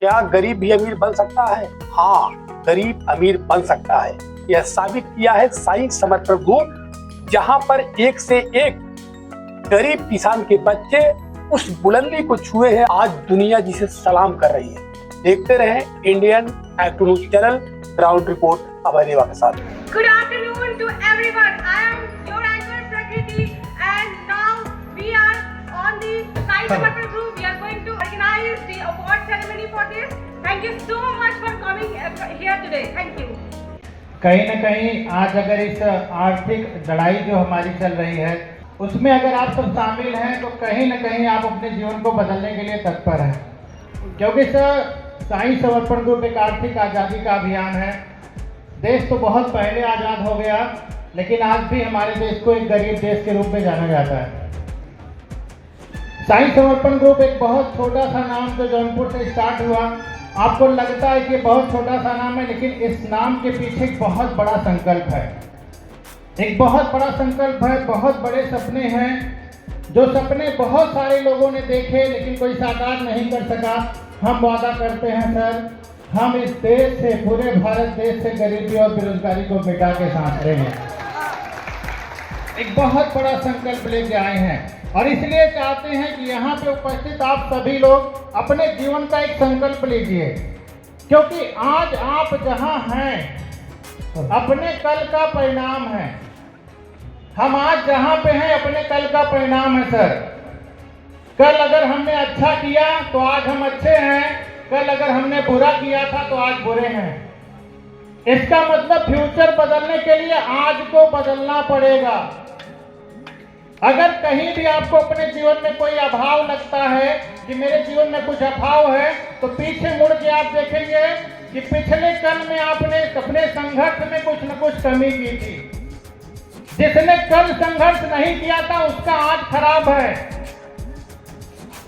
क्या गरीब भी अमीर बन सकता है? हाँ, गरीब अमीर बन सकता है। यह साबित किया है साईं समर्पण ग्रुप, जहां पर एक से एक गरीब किसान के बच्चे उस बुलंदी को छुए हैं। आज दुनिया जिसे सलाम कर रही है। देखते रहें Indian active news channel. Ground report Abhay Deva के साथ। Good afternoon to everyone. I am your anchor Prakriti, and now we are on the Sai Samarpan group. We are going to organize the award ceremony for this. Thank you so much for coming here today. Thank you. कहीं न कहीं आज अगर इस आर्थिक लड़ाई जो हमारी चल रही है उसमें अगर आप सब शामिल हैं तो कहीं न कहीं आप अपने जीवन को बदलने के लिए तत्पर हैं, क्योंकि साईं समर्पण ग्रुप एक आर्थिक आज़ादी का अभियान है। देश तो बहुत पहले आज़ाद हो गया, लेकिन आज भी हमारे देश को एक गरीब देश के रूप में जाना जाता है। साईं समर्पण ग्रुप एक बहुत छोटा सा नाम जो जौनपुर से स्टार्ट हुआ। आपको लगता है कि बहुत छोटा सा नाम है, लेकिन इस नाम के पीछे एक बहुत बड़ा संकल्प है। एक बहुत बड़ा संकल्प है, बहुत बड़े सपने हैं, जो सपने बहुत सारे लोगों ने देखे लेकिन कोई साकार नहीं कर सका। हम वादा करते हैं सर, हम इस देश से, पूरे भारत देश से गरीबी और बेरोजगारी को मिटा के सांस लेंगे। एक बहुत बड़ा संकल्प लेके आए हैं और इसलिए चाहते हैं कि यहाँ पे उपस्थित आप सभी लोग अपने जीवन का एक संकल्प लीजिए, क्योंकि आज आप जहाँ हैं अपने कल का परिणाम है। हम आज जहाँ पे हैं अपने कल का परिणाम है सर। कल अगर हमने अच्छा किया तो आज हम अच्छे हैं, कल अगर हमने बुरा किया था तो आज बुरे हैं। इसका मतलब फ्यूचर बदलने के लिए आज को बदलना पड़ेगा। अगर कहीं भी आपको अपने जीवन में कोई अभाव लगता है कि मेरे जीवन में कुछ अभाव है, तो पीछे मुड़ के आप देखेंगे कि पिछले कल में आपने अपने संघर्ष में कुछ न कुछ कमी की थी। जिसने कल संघर्ष नहीं किया था उसका आज खराब है,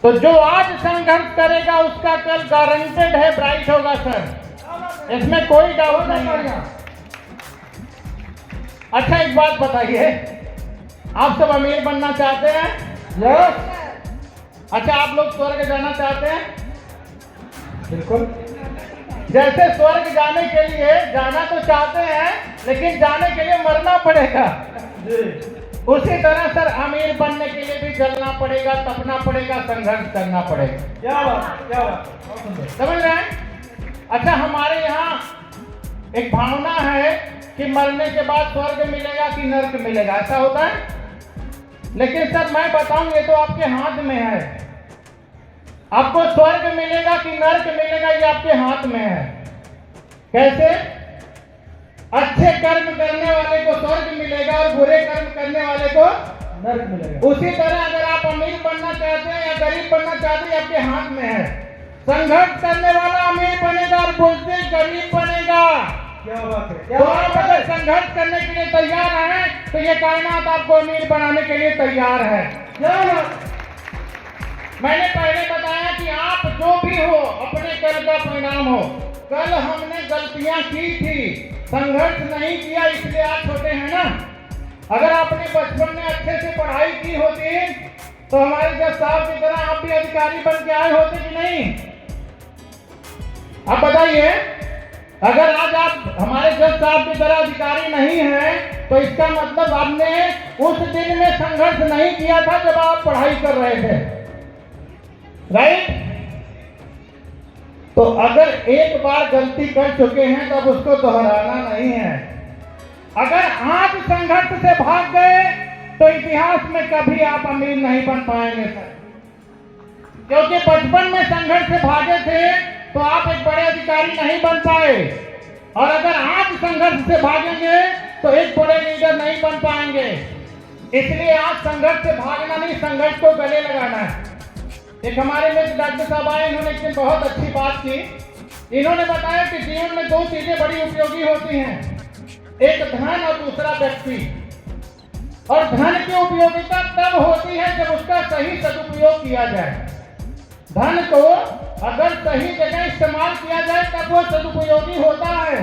तो जो आज संघर्ष करेगा उसका कल गारंटेड है ब्राइट होगा सर, इसमें कोई डाउट नहीं है। अच्छा एक बात बताइए, आप सब अमीर बनना चाहते हैं? यस। अच्छा आप लोग स्वर्ग जाना चाहते हैं? बिल्कुल। जैसे स्वर्ग जाने के लिए जाना तो चाहते हैं, लेकिन जाने के लिए मरना पड़ेगा, उसी तरह सर अमीर बनने के लिए भी जलना पड़ेगा, तपना पड़ेगा, संघर्ष करना पड़ेगा। क्या बात समझ रहे हैं? अच्छा हमारे यहाँ एक भावना है कि मरने के बाद स्वर्ग मिलेगा कि नर्क मिलेगा, ऐसा होता है। लेकिन सर मैं बताऊं, ये तो आपके हाथ में है। आपको स्वर्ग मिलेगा कि नर्क मिलेगा ये आपके हाथ में है। कैसे? अच्छे कर्म करने वाले को स्वर्ग मिलेगा और बुरे कर्म करने वाले को नर्क मिलेगा। उसी तरह अगर आप अमीर बनना चाहते हैं या गरीब बनना चाहते हैं, आपके हाथ में है। संघर्ष करने वाला अमीर बनेगा और बुजदिल गरीब बनेगा। क्या बात है? तो आप अगर संघर्ष करने के लिए तैयार हैं तो ये कायनात आपको अमीर बनाने के लिए तैयार है। मैंने पहले बताया कि आप जो भी हो अपने कल का परिणाम हो। कल हमने गलतियां की थी, संघर्ष नहीं किया, इसलिए आप छोटे हैं ना। अगर आपने बचपन में अच्छे से पढ़ाई की होती तो हमारे जज साहब की तरह आप भी अधिकारी बन के आए होते कि नहीं? अब बताइए, अगर आज आप हमारे जज साहब की तरह अधिकारी नहीं हैं तो इसका मतलब आपने उस दिन में संघर्ष नहीं किया था जब आप पढ़ाई कर रहे थे, राइट? तो अगर एक बार गलती कर चुके हैं तब उसको दोहराना नहीं है। अगर आज संघर्ष से भाग गए तो इतिहास में कभी आप अमीर नहीं बन पाएंगे सर, क्योंकि बचपन में संघर्ष से भागे थे तो आप एक बड़े अधिकारी नहीं बन पाए, और अगर आज संघर्ष से भागेंगे तो एक बड़े लीडर नहीं बन पाएंगे। इसलिए आज संघर्ष से भागना नहीं, संघर्ष को गले लगाना है। एक हमारे में डॉक्टर साहब आए, इन्होंने एक दिन बहुत अच्छी बात की। इन्होंने बताया कि जीवन में दो चीजें बड़ी उपयोगी होती हैं, एक धन और दूसरा व्यक्ति। और धन की उपयोगिता तब होती है जब उसका सही सदुपयोग किया जाए। धन को अगर सही जगह इस्तेमाल किया जाए तब वो सदुपयोगी होता है।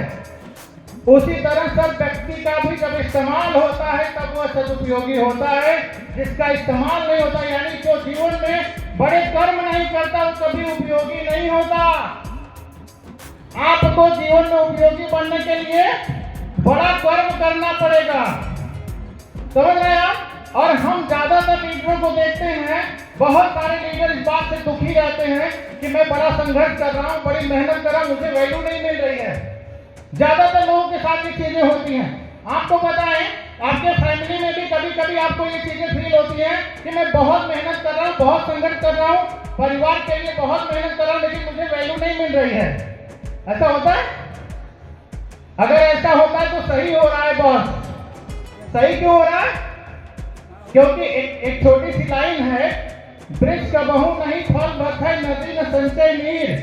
उसी तरह सब व्यक्ति का भी जब इस्तेमाल होता है तब वह सदुपयोगी होता है। जिसका इस्तेमाल नहीं होता, यानी जो जीवन में बड़े कर्म नहीं करता, वो कभी उपयोगी नहीं होता। को जीवन में उपयोगी बनने के लिए बड़ा कर्म करना पड़ेगा, समझ रहे हैं आप। और हम ज्यादातर लीडरों को देखते हैं, बहुत सारे लीडर इस बात से दुखी रहते हैं कि मैं बड़ा संघर्ष कर रहा हूँ, बड़ी मेहनत कर रहा हूँ, मुझे वैल्यू नहीं मिल रही है। ज्यादातर लोगों के साथ ये चीजें होती हैं। आपको पता है, आपके फैमिली में भी कभी कभी आपको ये चीजें फील होती हैं कि मैं बहुत मेहनत कर रहा हूँ, बहुत संघर्ष कर रहा हूँ, परिवार के लिए बहुत मेहनत कर रहा हूँ, लेकिन मुझे वैल्यू नहीं मिल रही है। ऐसा होता है? अगर ऐसा होता है तो सही हो रहा है बॉस। सही क्यों हो रहा है? क्योंकि एक छोटी सी लाइन है, वृक्ष का बहु नहीं फल भरत है, नदी में संचय नीर,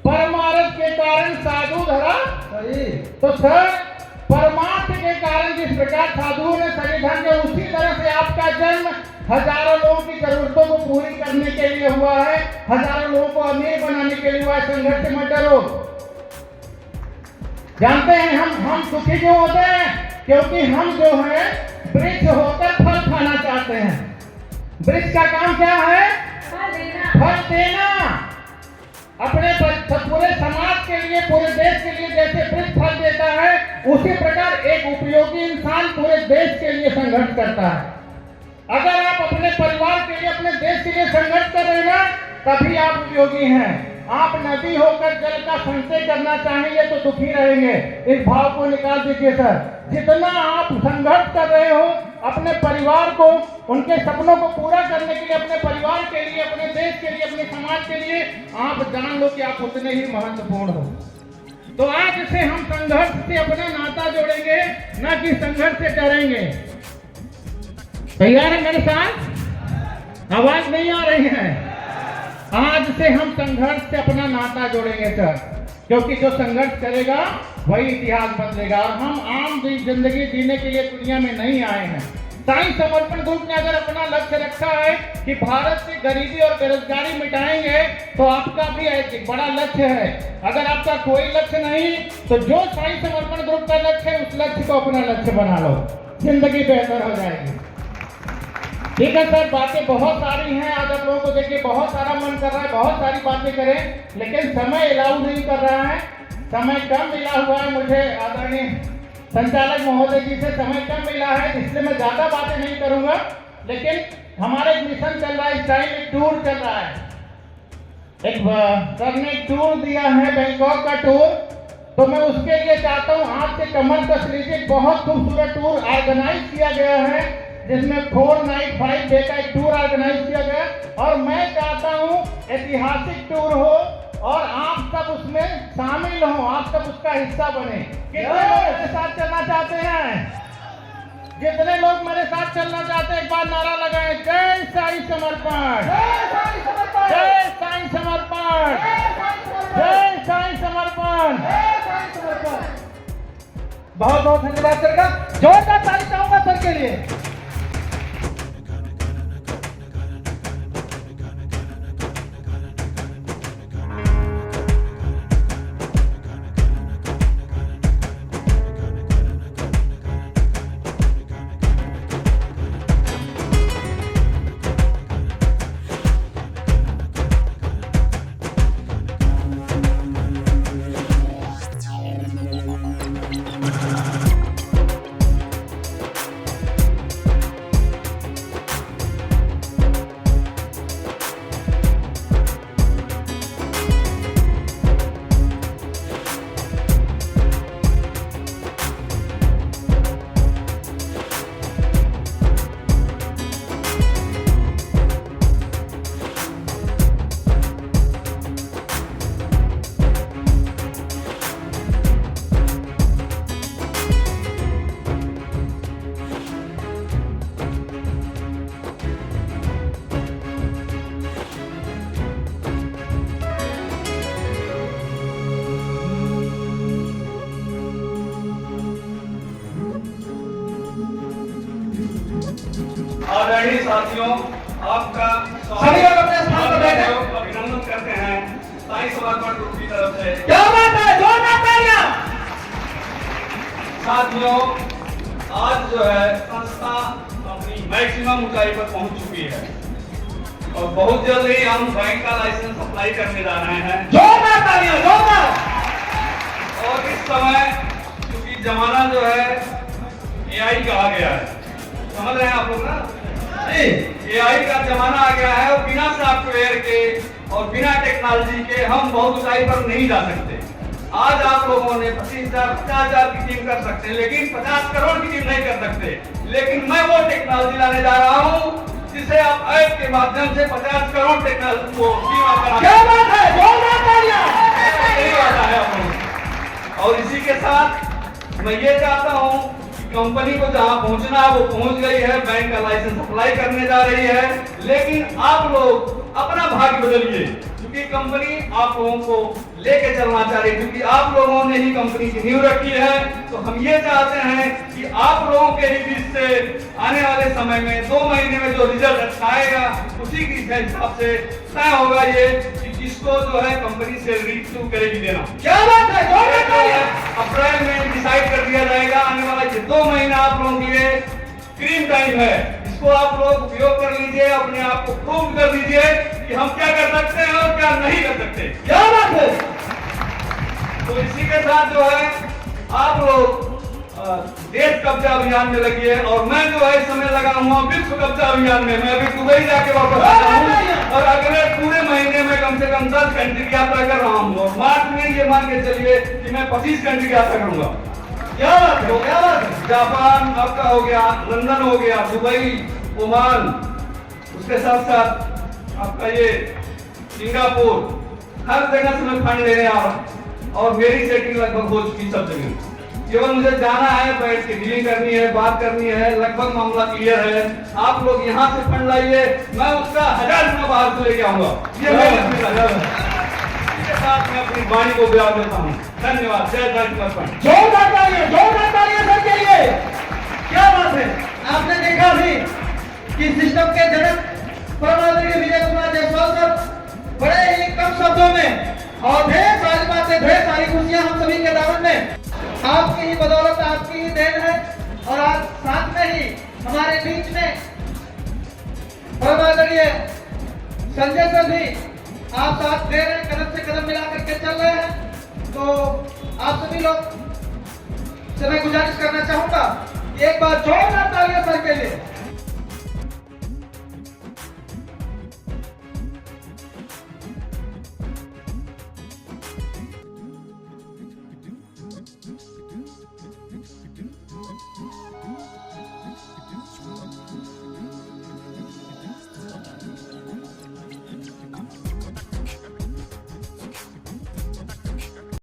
परमार्थ के कारण साधु धरा। तो सर, परमार्थ के कारण जिस प्रकार साधुओं ने शरीर धन के, उसी तरह से आपका जन्म हजारों लोगों की जरूरतों को पूरी करने के लिए हुआ है, हजारों लोगों को अमीर बनाने के लिए हुआ है। संघर्ष से मत डरो। जानते हैं हम दुखी क्यों होते हैं? क्योंकि हम जो है वृक्ष होकर फल खाना चाहते हैं। वृक्ष का काम क्या है? फल देना। अपने पूरे समाज के लिए, पूरे देश के लिए जैसे वृक्ष फल देता है, उसी प्रकार एक उपयोगी इंसान पूरे देश के लिए संघर्ष करता है। अगर आप अपने परिवार के लिए, अपने देश के लिए संघर्ष कर रहे हैं ना, तभी आप उपयोगी हैं। आप नदी होकर जल का संचय करना चाहेंगे तो दुखी रहेंगे। इस भाव को निकाल दीजिए सर। जितना आप संघर्ष कर रहे हो अपने परिवार को, उनके सपनों को पूरा करने के लिए, अपने परिवार के लिए, अपने देश के लिए, अपने समाज के लिए, आप जान लो कि आप उतने ही महत्वपूर्ण हो। तो आज से हम संघर्ष से अपना नाता जोड़ेंगे, न कि संघर्ष से डरेंगे। तैयार है मेरे साथ? आवाज नहीं आ रही है? आज से हम संघर्ष से अपना नाता जोड़ेंगे सर, क्योंकि जो संघर्ष करेगा वही इतिहास बदलेगा। और हम आम जिंदगी जीने के लिए दुनिया में नहीं आए हैं। साईं समर्पण ग्रुप ने अगर अपना लक्ष्य रखा है कि भारत से गरीबी और बेरोजगारी मिटाएंगे, तो आपका भी एक बड़ा लक्ष्य है। अगर आपका कोई लक्ष्य नहीं, तो जो साईं समर्पण ग्रुप का लक्ष्य है, उस लक्ष्य को अपना लक्ष्य बना लो, जिंदगी बेहतर हो जाएगी। ठीक है सर, बातें बहुत सारी हैं। आज आप लोगों को देखिए बहुत सारा मन कर रहा है, बहुत सारी बातें करें, लेकिन समय अलाउ नहीं कर रहा है। समय कम मिला हुआ है मुझे, आदरणीय संचालक महोदय जी से समय कम मिला है, इसलिए मैं ज्यादा बातें नहीं करूंगा। लेकिन हमारा एक मिशन चल रहा है, इस टाइम एक टूर चल रहा है। एक सर ने एक टूर दिया है, बैंकॉक का टूर, तो मैं उसके लिए चाहता हूँ हाथ से कमर कस लीजिए। बहुत खूबसूरत टूर ऑर्गेनाइज किया गया है, जिसमें 4 नाइट 5 डे का एक टूर ऑर्गेनाइज किया गया। और मैं चाहता हूँ ऐतिहासिक टूर हो और आप सब उसमें शामिल हो, आप सब उसका हिस्सा बने। कितने लोग मेरे साथ चलना चाहते हैं? जितने लोग मेरे साथ चलना चाहते हैं, एक बार नारा लगाएं, जय साईं समर्पण, जय साईं समर्पण, जय साईं समर्पण, जय साईं समर्पण। बहुत बहुत धन्यवाद सर का, जोरदार ताली चाहूंगा सर के लिए। आदरणीय साथियों, आपका सभी लोग अपने स्थान पर बैठे। अभिनंदन करते हैं साईं समर्पण ग्रुप की तरफ से। क्या बात है, जोरदार तालियां। साथियों, आज जो है संस्था अपनी मैक्सिमम ऊंचाई पर पहुंच चुकी है और बहुत जल्द ही हम बैंक का लाइसेंस अप्लाई करने जा रहे हैं। जोरदार तालियां, जोरदार। जमाना जो है एआई का आ गया है, समझ रहे हैं आप लोग ना? एआई का जमाना आ गया है और बिना सॉफ्टवेयर के और बिना टेक्नोलॉजी के हम बहुत ऊंचाई पर नहीं जा सकते। आज आप लोगों ने 25,000 50,000 की टीम कर सकते हैं, लेकिन 50 करोड़ की टीम नहीं कर सकते। लेकिन मैं वो टेक्नोलॉजी लाने जा रहा हूँ जिसे आप ऐप के माध्यम से 50 करोड़ टेक्नोलॉजी को टीम आप क्या बात है, जोरदार तालियां। नहीं आता है आप लोगों। और इसी के साथ मैं ये चाहता हूँ कंपनी को जहां पहुंचना है वो पहुंच गई है, बैंक का लाइसेंस अप्लाई करने जा रही है, लेकिन आप लोग अपना भाग्य बदलिए, क्योंकि कंपनी आप लोगों को लेके चलना चाह रही है, क्योंकि आप लोगों ने ही कंपनी की नींव रखी है। तो हम ये चाहते हैं कि आप लोगों के ही बीच से आने वाले समय में 2 महीने में जो रिजल्ट अच्छा आएगा उसी के हिसाब से तय होगा ये कि किसको जो है कंपनी सैलरी शुरू करेगी देना। क्या बात है, जोरदार तालियां। अप्रैल में डिसाइड कर दिया जाएगा। आने वाला ये 2 महीना आप लोगों के लिए क्रीम टाइम है, इसको आप लोग उपयोग कर लीजिए, अपने आप को प्रूव कर दीजिए कि हम क्या कर सकते हैं और क्या नहीं कर सकते। क्या बात है। तो इसी के साथ जो है आप लोग देश कब्जा अभियान में लगिए और मैं जो है इस समय लगा हुआ विश्व कब्जा अभियान में। मैं अभी दुबई जाके वापस आया हूँ और अगले पूरे महीने में कम से कम 10 कंट्री की यात्रा कर रहा हूँ और मार्च में ये मान के चलिए कि मैं 25 कंट्री की यात्रा करूंगा। क्या बात है, क्या बात है। जापान आपका हो गया, लंदन हो गया, दुबई, ओमान, उसके साथ साथ आपका ये सिंगापुर, हर जगह से मैं फंड लेने आ रहा हूँ और मेरी सेटिंग लगभग हो चुकी सब जगह। केवल मुझे जाना है, बैठ के डीलिंग करनी है, बात करनी है, लगभग मामला क्लियर है। आप लोग यहाँ से फंड लाइए, मैं उसका 1000 गुना बाहर से लेके आऊंगा। ये इसके साथ मैं अपनी वाणी को विराम देता हूँ। धन्यवाद। जय जगन्नाथ। जोरदार तालियां सर के लिए। क्या बात है। आपने देखा भी कि सिस्टम के जनक परमादरणीय विजय कुमार जायसवाल सर बड़े ही कम शब्दों में और ढेर सारी बातें, ढेर सारी खुशियां हम सभी के दामन में आपकी ही बदौलत, आपकी ही देन है। और आज साथ में ही हमारे बीच में परमादरणीय संजय सर भी आप साथ दे रहे हैं, कदम से कदम मिला करके चल रहे हैं। तो आप सभी लोग से मैं गुजारिश करना चाहूंगा कि एक बार जोरदार तालियां सर के लिए।